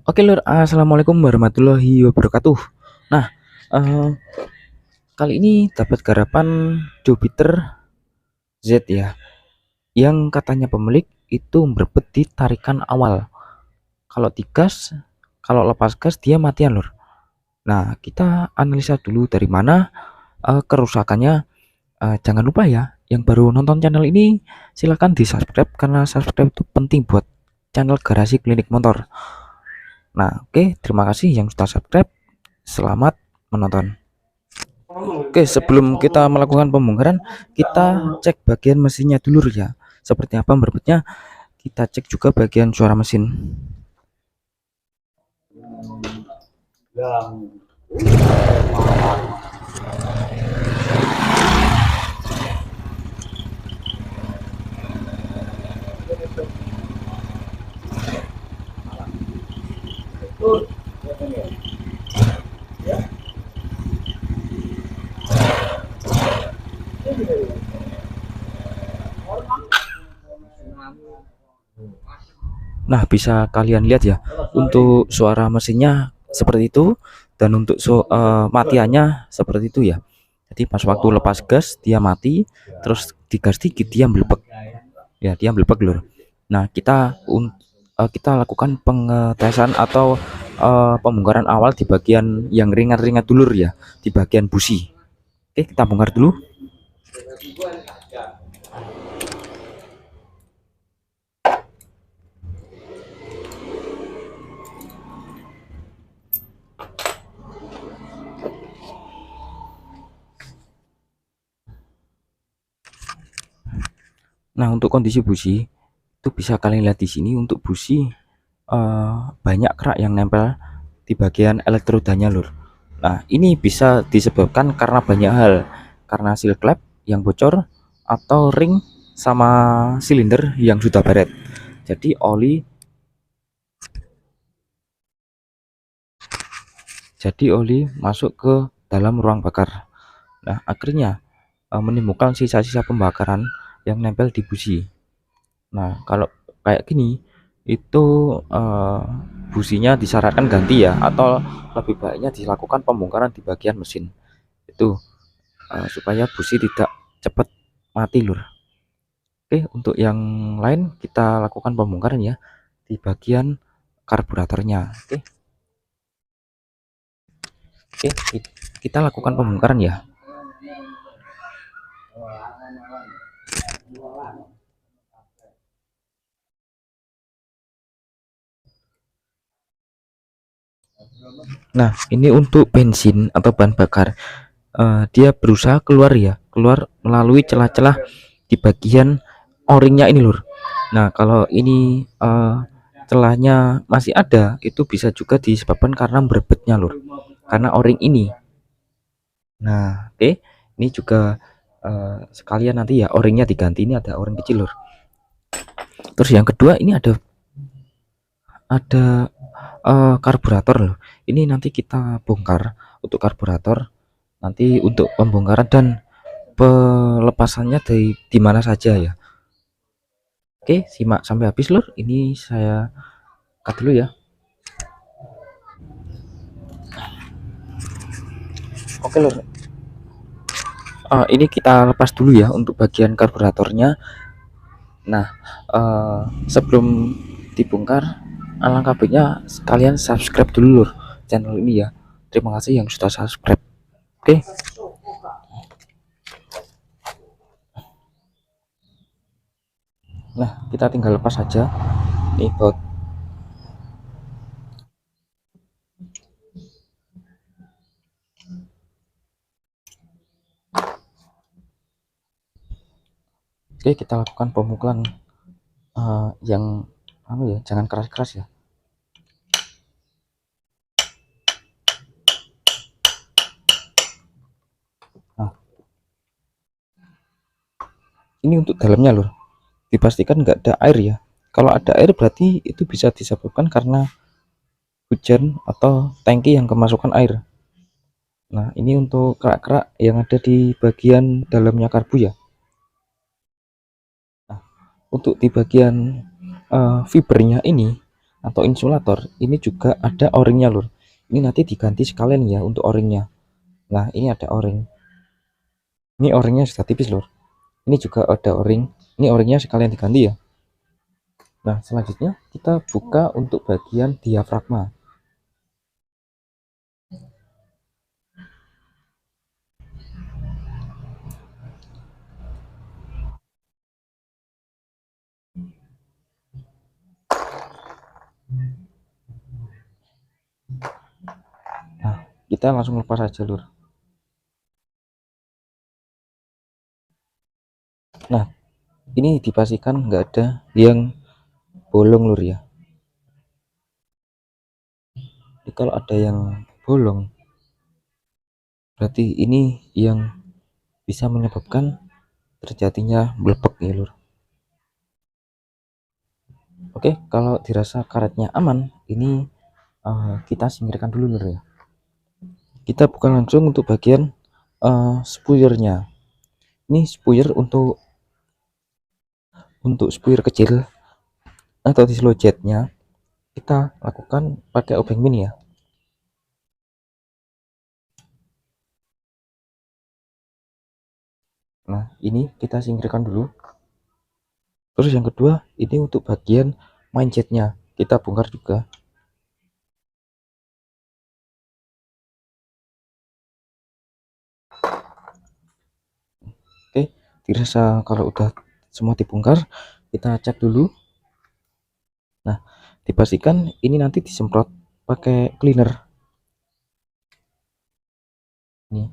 Oke Lur, assalamualaikum warahmatullahi wabarakatuh. Nah, eh, kali ini dapat garapan Jupiter Z ya, yang katanya pemilik itu berbet di tarikan awal. Kalau digas, kalau lepas gas dia matian Lur. Nah, kita analisa dulu dari mana kerusakannya. Jangan lupa ya, yang baru nonton channel ini silahkan di subscribe karena subscribe itu penting buat channel Garasi Klinik Motor. Nah, oke, terima kasih yang sudah subscribe. Selamat menonton. Oke, sebelum kita melakukan pembongkaran, kita cek bagian mesinnya dulu ya. Seperti apa merebutnya, kita cek juga bagian suara mesin. Nah, bisa kalian lihat ya, untuk suara mesinnya seperti itu, dan untuk matiannya seperti itu ya. Jadi pas waktu lepas gas dia mati, terus digas dikit dia melepek. Ya, dia melepek lur. Nah, kita lakukan pengetesan atau pembongkaran awal di bagian yang ringan-ringan dulu ya, di bagian busi. Oke, kita bongkar dulu. Nah, untuk kondisi busi itu bisa kalian lihat di sini. Untuk busi banyak kerak yang nempel di bagian elektrodanya lur. Nah, ini bisa disebabkan karena banyak hal, karena seal klep yang bocor atau ring sama silinder yang sudah baret. Jadi oli masuk ke dalam ruang bakar. Nah, akhirnya menimbulkan sisa-sisa pembakaran yang nempel di busi. Nah, kalau kayak gini itu businya disarankan ganti ya, atau lebih baiknya dilakukan pembongkaran di bagian mesin itu, supaya busi tidak cepat mati lur. Oke, untuk yang lain kita lakukan pembongkaran ya di bagian karburatornya. Oke, kita lakukan pembongkaran ya. Nah, ini untuk bensin atau bahan bakar. Dia berusaha keluar melalui celah-celah di bagian o-ringnya ini lur. Nah, kalau ini celahnya masih ada, itu bisa juga disebabkan karena berebetnya lur, karena o-ring ini. Nah, oke, ini juga sekalian nanti ya o-ringnya diganti. Ini ada o-ring kecil lur. Terus yang kedua ini ada karburator loh. Ini nanti kita bongkar untuk karburator. Nanti untuk pembongkaran dan pelepasannya di mana saja ya. Oke, simak sampai habis lur. Ini saya cut dulu ya. Oke lur. Ini kita lepas dulu ya untuk bagian karburatornya. Nah, sebelum dibongkar, alangkah baiknya sekalian subscribe dulu lur channel ini ya. Terima kasih yang sudah subscribe. Oke. Nah, kita tinggal lepas saja nih baut. Oke, kita lakukan pemukulan yang ya, jangan keras-keras ya. Nah, ini untuk dalamnya lur, dipastikan nggak ada air ya. Kalau ada air berarti itu bisa disebabkan karena hujan atau tangki yang kemasukan air. Nah, ini untuk kerak-kerak yang ada di bagian dalamnya karbu ya. Nah, untuk di bagian fibernya ini atau insulator ini juga ada o-ringnya lur. Ini nanti diganti sekalian ya untuk o-ringnya. Nah ini ada o-ring, ini o-ringnya sudah tipis lur. Ini juga ada o-ring, ini o-ringnya sekalian diganti ya. Nah selanjutnya kita buka untuk bagian diafragma. Nah kita langsung lepas aja lur. Nah ini dipastikan nggak ada yang bolong lur ya. Jadi kalau ada yang bolong berarti ini yang bisa menyebabkan terjadinya melepek ya lur. Oke, kalau dirasa karetnya aman ini kita singkirkan dulu lur ya. Kita buka langsung untuk bagian spuyernya. Ini spuyer untuk spuyer kecil atau di slow jetnya kita lakukan pakai obeng mini ya. Nah ini kita singkirkan dulu. Terus yang kedua ini untuk bagian main jetnya kita bongkar juga. Oke, dirasa kalau udah semua dibongkar kita cek dulu. Nah dipastikan ini nanti disemprot pakai cleaner. Ini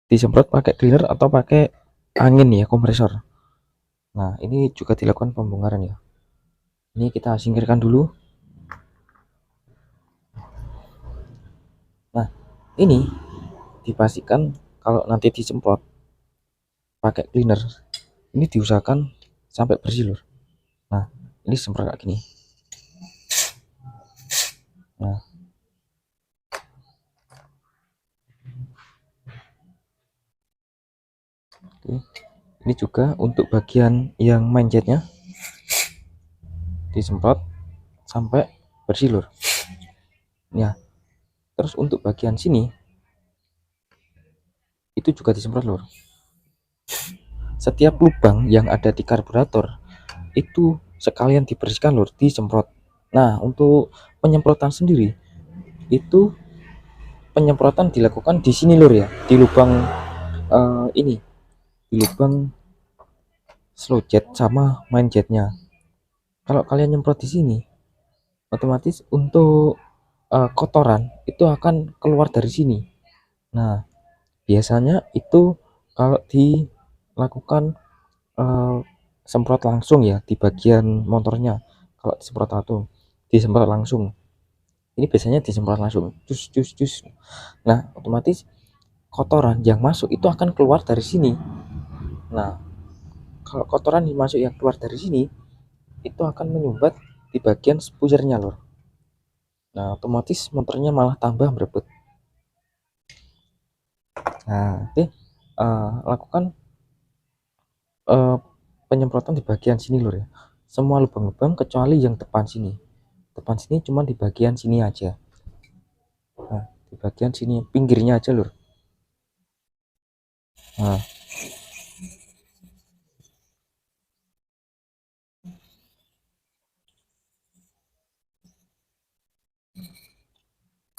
disemprot pakai cleaner atau pakai angin ya, kompresor. Nah ini juga dilakukan pembongkaran ya. Ini kita singkirkan dulu. Nah ini dipastikan kalau nanti disemprot pakai cleaner ini diusahakan sampai bersih lur. Nah ini semprot kayak gini. Nah oke. Ini juga untuk bagian yang main jetnya disemprot sampai bersih lur ya. Terus untuk bagian sini itu juga disemprot lur. Setiap lubang yang ada di karburator itu sekalian dibersihkan lur, disemprot. Nah untuk penyemprotan sendiri itu penyemprotan dilakukan di sini lur ya, di lubang ini, di lubang slow jet sama main jetnya. Kalau kalian nyemprot di sini otomatis untuk kotoran itu akan keluar dari sini. Nah biasanya itu kalau dilakukan semprot langsung ya di bagian motornya, kalau disemprot langsung ini biasanya disemprot langsung cus cus cus. Nah otomatis kotoran yang masuk itu akan keluar dari sini. Nah kalau kotoran yang masuk yang keluar dari sini itu akan menyumbat di bagian spuyernya lor. Nah otomatis motornya malah tambah berebut. Nah oke, lakukan penyemprotan di bagian sini lor ya, semua lubang-lubang kecuali yang depan sini. Depan sini cuma di bagian sini aja. Nah di bagian sini pinggirnya aja lor. Nah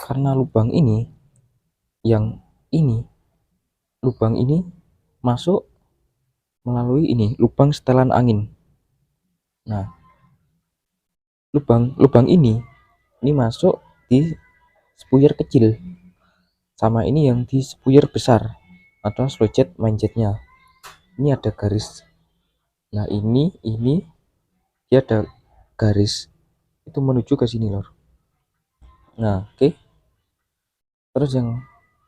karena lubang ini yang ini lubang ini masuk melalui ini lubang setelan angin. Nah lubang ini masuk di spuyer kecil sama ini yang di spuyer besar atau slow jet main jetnya. Ini ada garis. Nah ini dia ada garis itu menuju ke sini lor. Nah oke. Terus yang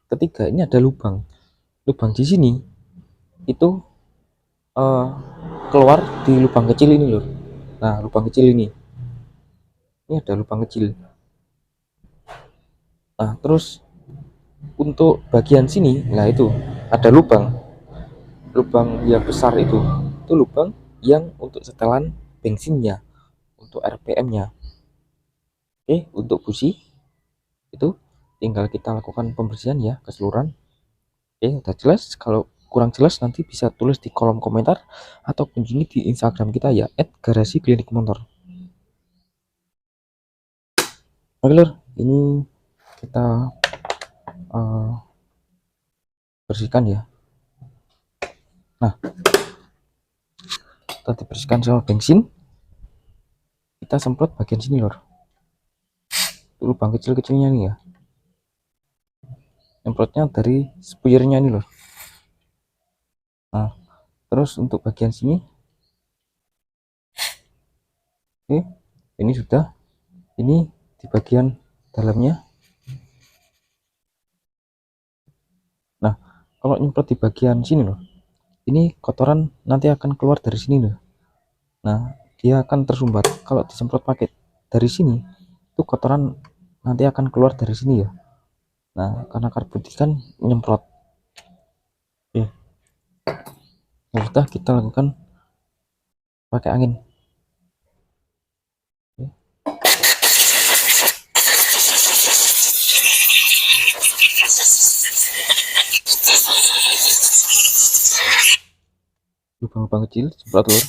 ketiga ini ada lubang di sini itu keluar di lubang kecil ini lor. Nah lubang kecil ini ada lubang kecil. Nah terus untuk bagian sini nah itu ada lubang yang besar itu lubang yang untuk setelan bensinnya, untuk RPM nya. Oke, untuk busi itu tinggal kita lakukan pembersihan ya keseluruhan. Oke, udah jelas. Kalau kurang jelas nanti bisa tulis di kolom komentar atau kunjungi di Instagram kita ya @garasi_klinik_motor. Oke lur, ini kita uh, bersihkan ya. Nah, kita dibersihkan sama bensin. Kita semprot bagian sini lur. Lubang kecil-kecilnya nih ya. Semprotnya dari spuyernya ini lur. Nah, terus untuk bagian sini, oke, ini sudah. Ini di bagian dalamnya. Nah, kalau nyemprot di bagian sini loh, ini kotoran nanti akan keluar dari sini loh. Nah, dia akan tersumbat. Kalau disemprot pakai dari sini, itu kotoran nanti akan keluar dari sini ya. Nah, karena karbodik kan nyemprot. Oke, ya sudah kita lakukan pakai angin. Oke. Lubang-lubang kecil semprot lur.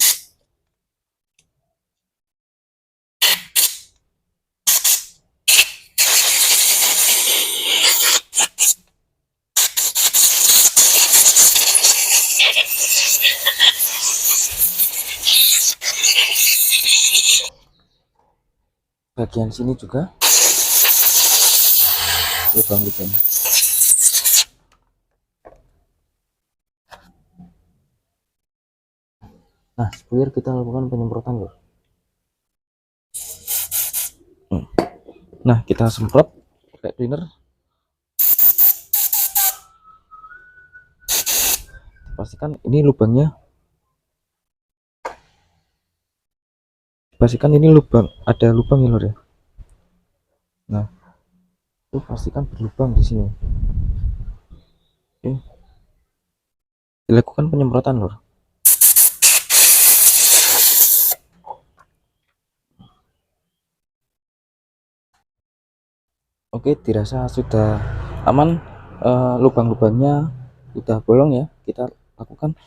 Bagian sini juga lubang-lubang. Nah, spuyer kita lakukan penyemprotan lur. Nah, kita semprot pakai cleaner. Pastikan ini lubangnya. Pastikan ini lubang, ada lubang ya lur ya. Nah, itu pastikan berlubang di sini. Oke. Dilakukan penyemprotan lur. Oke, dirasa sudah aman. Lubang-lubangnya udah bolong ya. Kita lakukan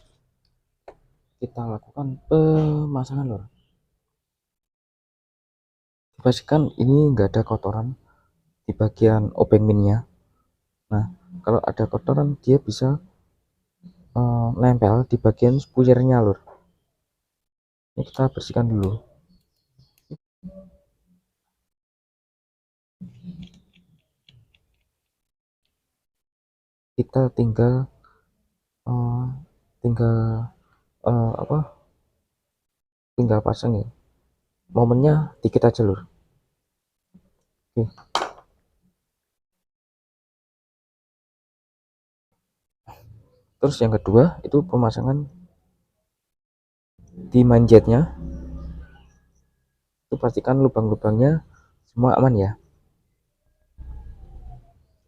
pemasangan lur. Pastikan ini enggak ada kotoran di bagian obeng minnya. Nah, kalau ada kotoran dia bisa nempel di bagian spuyernya lur. Ini kita bersihkan dulu. Kita tinggal uh, tinggal apa? Tinggal pasang ya. Momennya dikit aja lur. Oke. Terus yang kedua itu pemasangan di manjetnya. Itu pastikan lubang-lubangnya semua aman ya.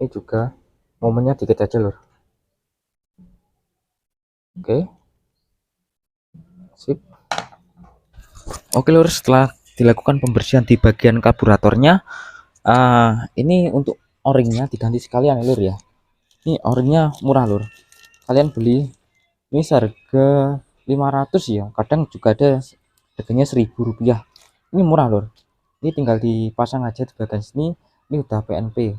Ini juga momennya dikit aja lur. Oke, sip. Oke lur, setelah dilakukan pembersihan di bagian karburatornya, ini untuk o-ringnya diganti sekalian ya lur ya. Ini o-ringnya murah lur, kalian beli ini seharga 500 ya, kadang juga ada harganya Rp1.000. Ini murah lur. Ini tinggal dipasang aja di bagian sini. Ini udah PNP.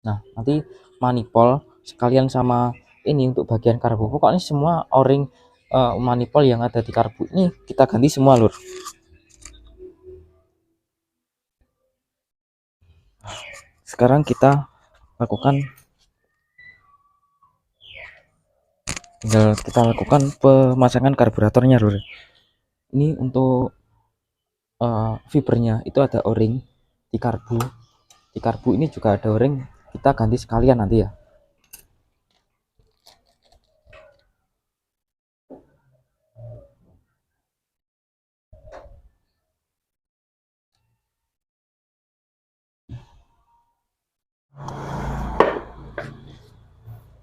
Nah, nanti manipol sekalian sama ini untuk bagian karbu. Pokoknya semua o-ring manipol yang ada di karbu ini kita ganti semua lur. Sekarang kita lakukan pemasangan karburatornya lur. Ini untuk fibernya itu ada o-ring di karbu ini juga ada o-ring, kita ganti sekalian nanti ya.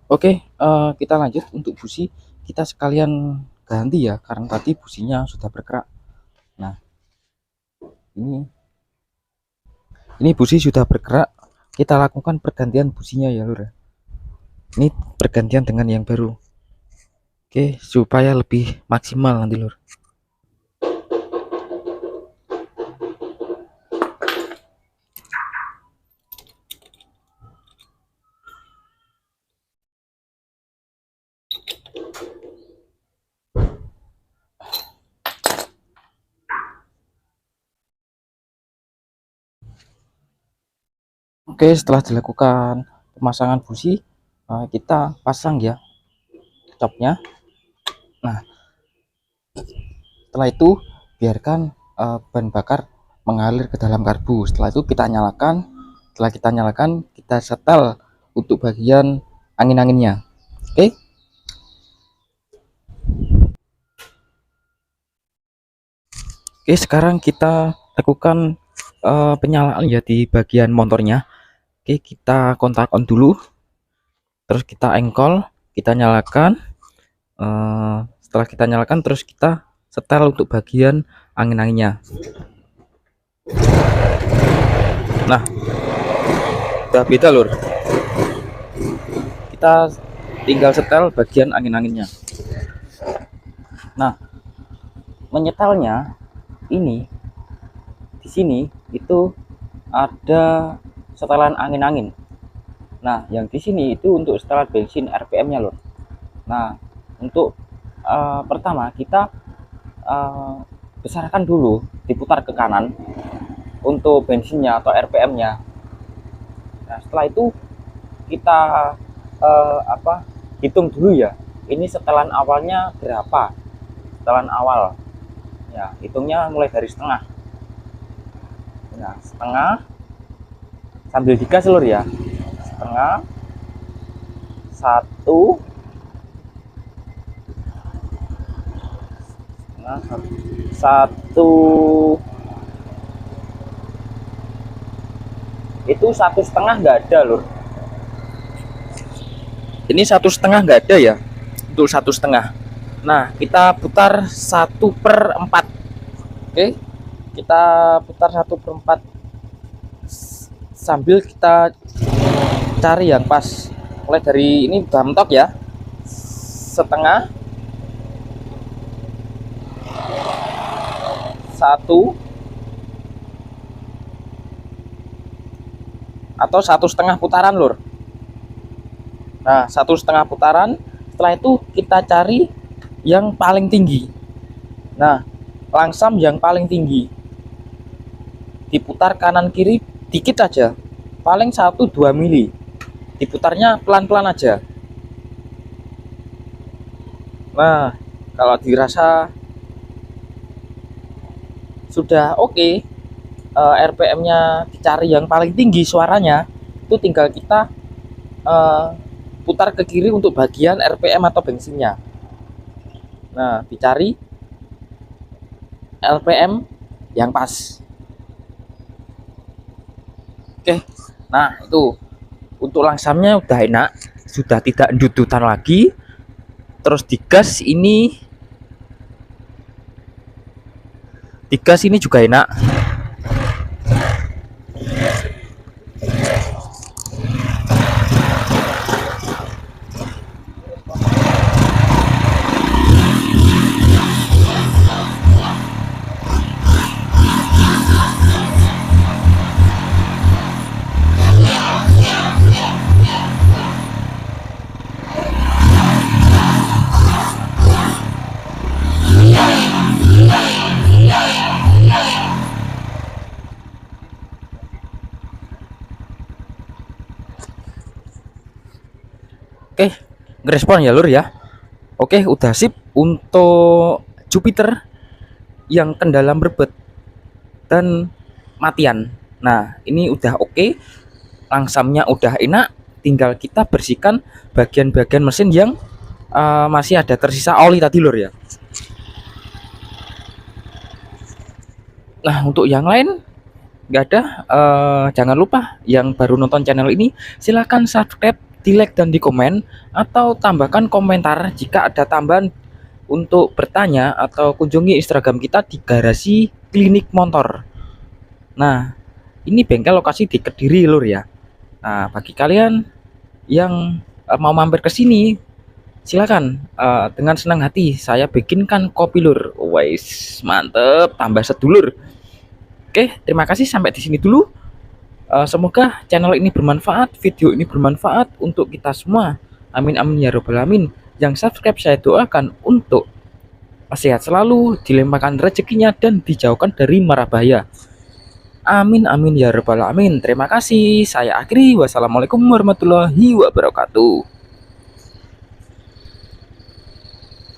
Oke, kita lanjut untuk busi, kita sekalian ganti ya karena tadi businya sudah bergerak. Nah, ini Ini busi sudah bergerak, kita lakukan pergantian businya ya lur. Ini pergantian dengan yang baru. Oke, supaya lebih maksimal nanti lur. Oke, setelah dilakukan pemasangan busi, kita pasang ya copnya. Nah, setelah itu biarkan bahan bakar mengalir ke dalam karbu. Setelah itu kita nyalakan. Setelah kita nyalakan, kita setel untuk bagian angin-anginnya. Oke. Oke, sekarang kita lakukan penyalaan ya di bagian motornya. Oke, kita kontak on dulu. Terus kita engkol, kita nyalakan. Setelah kita nyalakan, terus kita setel untuk bagian angin-anginnya. Nah, udah beda lur. Kita tinggal setel bagian angin-anginnya. Nah, menyetelnya ini di sini itu ada setelan angin-angin. Nah, yang di sini itu untuk setelan bensin RPM-nya lur. Nah, untuk pertama kita besarkan dulu, diputar ke kanan untuk bensinnya atau RPM-nya. Nah, setelah itu kita hitung dulu ya. Ini setelan awalnya berapa? Setelan awal. Ya, hitungnya mulai dari setengah. Nah, setengah sambil digas lur ya. Setengah, satu, setengah, satu, itu 1,5 nggak ada lur. Ini 1,5 nggak ada ya, untuk 1,5. Nah, kita putar 1/4. Oke, kita putar 1/4 sambil kita cari yang pas. Mulai dari ini udah mentok ya, setengah, satu, atau 1,5 putaran lur. Nah, 1,5 putaran. Setelah itu kita cari yang paling tinggi. Nah, langsam yang paling tinggi diputar kanan kiri dikit aja, paling 1-2 mili, diputarnya pelan-pelan aja. Nah, kalau dirasa sudah oke, RPM-nya dicari yang paling tinggi suaranya, itu tinggal kita putar ke kiri untuk bagian RPM atau bensinnya. Nah, dicari RPM yang pas. Oke, nah itu untuk langsamnya udah enak, sudah tidak dudutan lagi. Terus digas ini juga enak. Oke, ngerespon ya lur ya. Oke, udah sip untuk Jupiter yang kendala merebet dan matian. Nah, ini udah oke, langsamnya udah enak, tinggal kita bersihkan bagian-bagian mesin yang masih ada tersisa oli tadi lur ya. Nah, untuk yang lain nggak ada. Jangan lupa yang baru nonton channel ini silahkan subscribe, di like dan di komen, atau tambahkan komentar jika ada tambahan untuk bertanya, atau kunjungi Instagram kita di Garasi Klinik Motor. Nah, Ini bengkel lokasi di Kediri lur ya. Nah, bagi kalian yang mau mampir ke sini, silakan, dengan senang hati saya bikinkan kopi lur. Wais, mantep, tambah sedulur. Oke, terima kasih sampai di sini dulu. Semoga channel ini bermanfaat, video ini bermanfaat untuk kita semua. Amin amin ya robbal alamin. Yang subscribe saya doakan untuk sehat selalu, dilimpahkan rezekinya dan dijauhkan dari mara bahaya. Amin amin ya robbal alamin. Terima kasih. Saya akhiri. Wassalamualaikum warahmatullahi wabarakatuh.